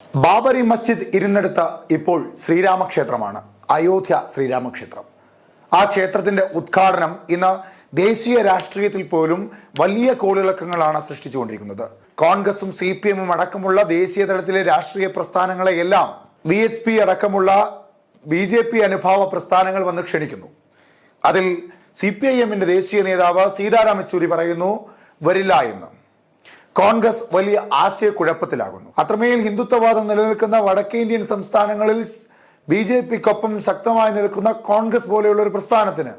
ബാബറി മസ്ജിദ് ഇരുന്നിടത്ത് ഇപ്പോൾ ശ്രീരാമക്ഷേത്രമാണ്, അയോധ്യ ശ്രീരാമക്ഷേത്രം. ആ ക്ഷേത്രത്തിന്റെ ഉദ്ഘാടനം ഇന്ന് ദേശീയ രാഷ്ട്രീയത്തിൽ പോലും വലിയ കോളിളക്കങ്ങളാണ് സൃഷ്ടിച്ചുകൊണ്ടിരിക്കുന്നത്. കോൺഗ്രസും CPM അടക്കമുള്ള ദേശീയ തലത്തിലെ രാഷ്ട്രീയ പ്രസ്ഥാനങ്ങളെയെല്ലാം VHP അടക്കമുള്ള BJP അനുഭാവ പ്രസ്ഥാനങ്ങൾ വന്ന് ക്ഷണിക്കുന്നു. അതിൽ CPIM ദേശീയ നേതാവ് സീതാറാം യെച്ചൂരി പറയുന്നു വരില്ല എന്ന്. കോൺഗ്രസ് വലിയ ആശയക്കുഴപ്പത്തിലാകുന്നു. അത്രമേൽ ഹിന്ദുത്വവാദം നിലനിൽക്കുന്ന വടക്കേ ഇന്ത്യൻ സംസ്ഥാനങ്ങളിൽ BJPക്കൊപ്പം ശക്തമായി നിൽക്കുന്ന കോൺഗ്രസ് പോലെയുള്ള ഒരു പ്രസ്ഥാനത്തിന്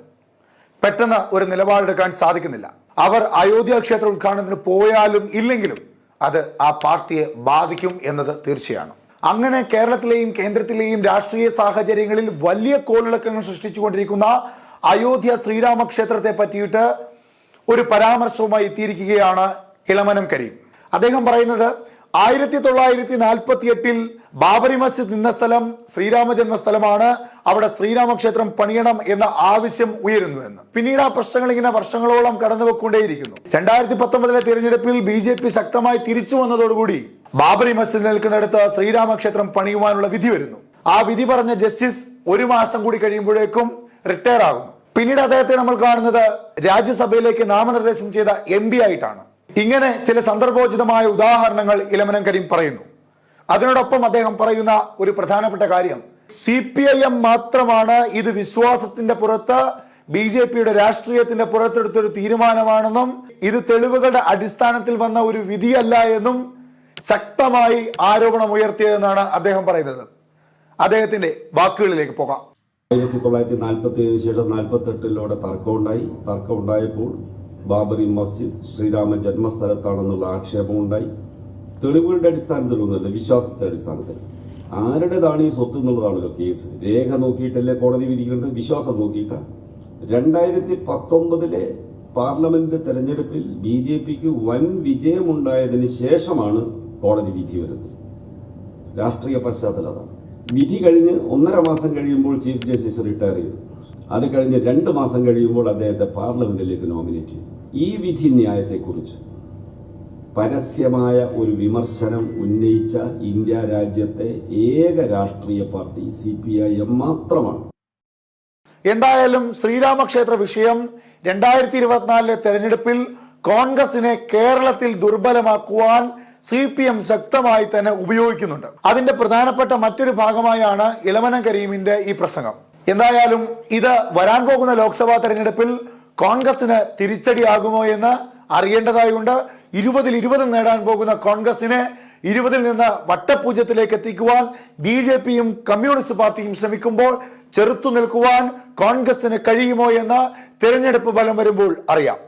പെട്ടെന്ന് ഒരു നിലപാടെടുക്കാൻ സാധിക്കുന്നില്ല. അവർ അയോധ്യ ക്ഷേത്ര ഉദ്ഘാടനത്തിന് പോയാലും ഇല്ലെങ്കിലും അത് ആ പാർട്ടിയെ ബാധിക്കും എന്നത് തീർച്ചയാണ്. അങ്ങനെ കേരളത്തിലെയും കേന്ദ്രത്തിലെയും രാഷ്ട്രീയ സാഹചര്യങ്ങളിൽ വലിയ കോളിളക്കങ്ങൾ സൃഷ്ടിച്ചുകൊണ്ടിരിക്കുന്ന അയോധ്യ ശ്രീരാമക്ഷേത്രത്തെ പറ്റിയിട്ട് ഒരു പരാമർശവുമായി എത്തിയിരിക്കുകയാണ് ഇളമനം കരീം. അദ്ദേഹം പറയുന്നത് 1948 ബാബറി മസ്ജിദ് നിന്ന സ്ഥലം ശ്രീരാമ ജന്മസ്ഥലമാണ്, അവിടെ ശ്രീരാമക്ഷേത്രം പണിയണം എന്ന ആവശ്യം ഉയരുന്നു എന്ന്. പിന്നീട് ആ പ്രശ്നങ്ങൾ ഇങ്ങനെ വർഷങ്ങളോളം കടന്നുപോയിക്കൊണ്ടേയിരിക്കുന്നു. 2019 തിരഞ്ഞെടുപ്പിൽ BJP ശക്തമായി തിരിച്ചു വന്നതോടുകൂടി ബാബറി മസ്ജിദ് നിൽക്കുന്നിടത്ത് ശ്രീരാമക്ഷേത്രം പണിയുവാനുള്ള വിധി വരുന്നു. ആ വിധി പറഞ്ഞ ജസ്റ്റിസ് ഒരു മാസം കൂടി കഴിയുമ്പോഴേക്കും റിട്ടയർ ആകുന്നു. പിന്നീട് അദ്ദേഹത്തെ നമ്മൾ കാണുന്നത് രാജ്യസഭയിലേക്ക് നാമനിർദ്ദേശം ചെയ്ത MP ആയിട്ടാണ്. ഇങ്ങനെ ചില സന്ദർഭോചിതമായ ഉദാഹരണങ്ങൾ ഇളമനം കരീം പറയുന്നു. അതിനോടൊപ്പം അദ്ദേഹം പറയുന്ന ഒരു പ്രധാനപ്പെട്ട കാര്യം, CPIM മാത്രമാണ് ഇത് വിശ്വാസത്തിന്റെ പുറത്ത് BJPയുടെ രാഷ്ട്രീയത്തിന്റെ പുറത്തെടുത്തൊരു തീരുമാനമാണെന്നും ഇത് തെളിവുകളുടെ അടിസ്ഥാനത്തിൽ വന്ന ഒരു വിധിയല്ല എന്നും ശക്തമായി ആരോപണം ഉയർത്തിയതെന്നാണ് അദ്ദേഹം പറയുന്നത്. അദ്ദേഹത്തിന്റെ വാക്കുകളിലേക്ക് പോകാം. 1947 ശേഷം 48 തർക്കം ഉണ്ടായപ്പോൾ ബാബറി മസ്ജിദ് ശ്രീരാമ ജന്മസ്ഥലത്താണെന്നുള്ള ആക്ഷേപമുണ്ടായി. തെളിവുകളുടെ അടിസ്ഥാനത്തിലൊന്നുമല്ല, വിശ്വാസത്തിന്റെ അടിസ്ഥാനത്തിൽ. ആരുടേതാണ് ഈ സ്വത്ത് എന്നുള്ളതാണല്ലോ കേസ്. രേഖ നോക്കിയിട്ടല്ലേ കോടതി വിധിക്കേണ്ടത്, വിശ്വാസം നോക്കിയിട്ട. 2019 പാർലമെന്റ് തെരഞ്ഞെടുപ്പിൽ BJPക്ക് വൻ വിജയമുണ്ടായതിനു ശേഷമാണ് കോടതി വിധി വരുന്നത്. രാഷ്ട്രീയ പശ്ചാത്തലം അതാണ്. വിധി കഴിഞ്ഞ് 1.5 മാസം കഴിയുമ്പോൾ ചീഫ് ജസ്റ്റിസ് റിട്ടയർ ചെയ്തു. അത് കഴിഞ്ഞ് 2 മാസം കഴിയുമ്പോൾ അദ്ദേഹത്തെ പാർലമെന്റിലേക്ക് നോമിനേറ്റ് ചെയ്തു. ഈ വിധി ന്യായത്തെക്കുറിച്ച് പരസ്യമായ ഒരു വിമർശനം ഉന്നയിച്ച ഇന്ത്യ രാജ്യത്തെ ഏക രാഷ്ട്രീയ പാർട്ടി CPIM മാത്രമാണ്. എന്തായാലും ശ്രീരാമക്ഷേത്ര വിഷയം 2024 തെരഞ്ഞെടുപ്പിൽ കോൺഗ്രസിനെ കേരളത്തിൽ ദുർബലമാക്കുവാൻ CPM ശക്തമായി തന്നെ ഉപയോഗിക്കുന്നുണ്ട്. അതിന്റെ പ്രധാനപ്പെട്ട മറ്റൊരു ഭാഗമായാണ് ഇളമനം കരീമിന്റെ ഈ പ്രസംഗം. എന്തായാലും ഇത് വരാൻ പോകുന്ന ലോക്സഭാ തെരഞ്ഞെടുപ്പിൽ കോൺഗ്രസിന് തിരിച്ചടിയാകുമോ എന്ന് അറിയേണ്ടതായുണ്ട്. 20-20 നേടാൻ പോകുന്ന കോൺഗ്രസിനെ 20 നിന്ന് വട്ടപൂജ്യത്തിലേക്ക് എത്തിക്കുവാൻ BJPയും കമ്മ്യൂണിസ്റ്റ് പാർട്ടിയും ശ്രമിക്കുമ്പോൾ ചെറുത്തു നിൽക്കുവാൻ കോൺഗ്രസിന് കഴിയുമോ എന്ന് തെരഞ്ഞെടുപ്പ് ഫലം വരുമ്പോൾ അറിയാം.